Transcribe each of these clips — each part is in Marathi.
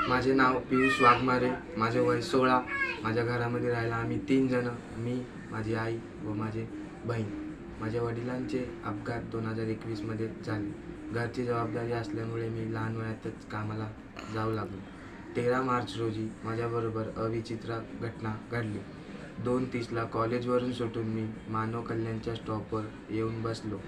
माझे नाव पियुष वाघमारे, माझे वय 16. माझ्या घरामध्ये राहायला आम्ही 3 जण, मी, माझी आई व माझे बहीण. माझ्या वडिलांचे अपघात 2021मध्ये झाले. घरची जबाबदारी असल्यामुळे मी लहान वयातच कामाला जाऊ लागलो. 13 मार्च रोजी माझ्याबरोबर अविचित्र घटना घडली. 2:30ला कॉलेजवरून सुटून मी मानव कल्याणच्या स्टॉपवर येऊन बसलो.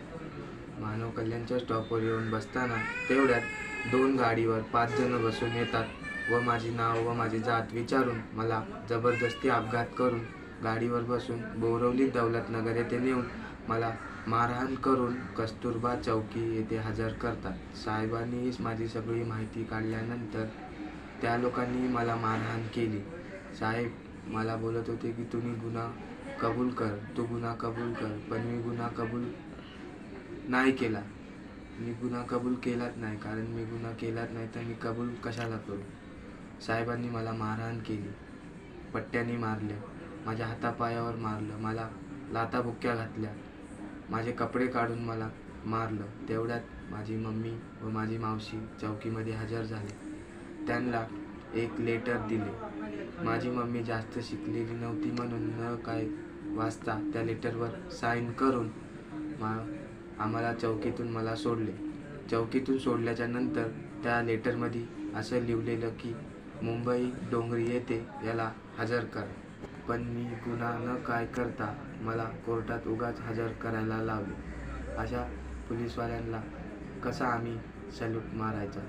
मानव कल्याणच्या स्टॉपवर येऊन बसताना तेवढ्यात 2 गाडीवर 5 जण बसून येतात व माझी नाव व माझी जात विचारून मला जबरदस्ती अपघात करून गाडीवर बसून बोरवली दौलतनगर येथे नेऊन मला मारहाण करून कस्तुरबा चौकी येथे हजर करतात. साहेबांनी माझी सगळी माहिती काढल्यानंतर त्या लोकांनी मला मारहाण केली. साहेब मला बोलत होते की तू गुन्हा कबूल कर, पण मी गुन्हा कबूल नाही केला. मी गुन्हा कबूल केलाच नाही, कारण मी गुन्हा केलाच नाही तर मी कबूल कशाला करू. साहेबांनी मला मारहाण केली, पट्ट्याने मारल्या, माझ्या हातापायावर मारलं, मला लाथाबुक्क्या घातल्या, माझे कपडे काढून मला मारलं. तेवढ्यात माझी मम्मी व माझी मावशी चौकीमध्ये हजर झाले. त्यांना एक लेटर दिले. माझी मम्मी जास्त शिकलेली नव्हती म्हणून न काय वाचता त्या लेटरवर साईन करून आम्हाला चौकीतून मला सोडले. चौकीतून सोडल्याच्या नंतर त्या लेटरमध्ये असं लिहिलेलं की मुंबई डोंगरी येथे याला हजर कर. पण मी गुन्हा न काय करता मला कोर्टात उगाच हजर करायला लावले. अशा पोलिसवाल्यांना कसा आम्ही सॅल्यूट मारायचा.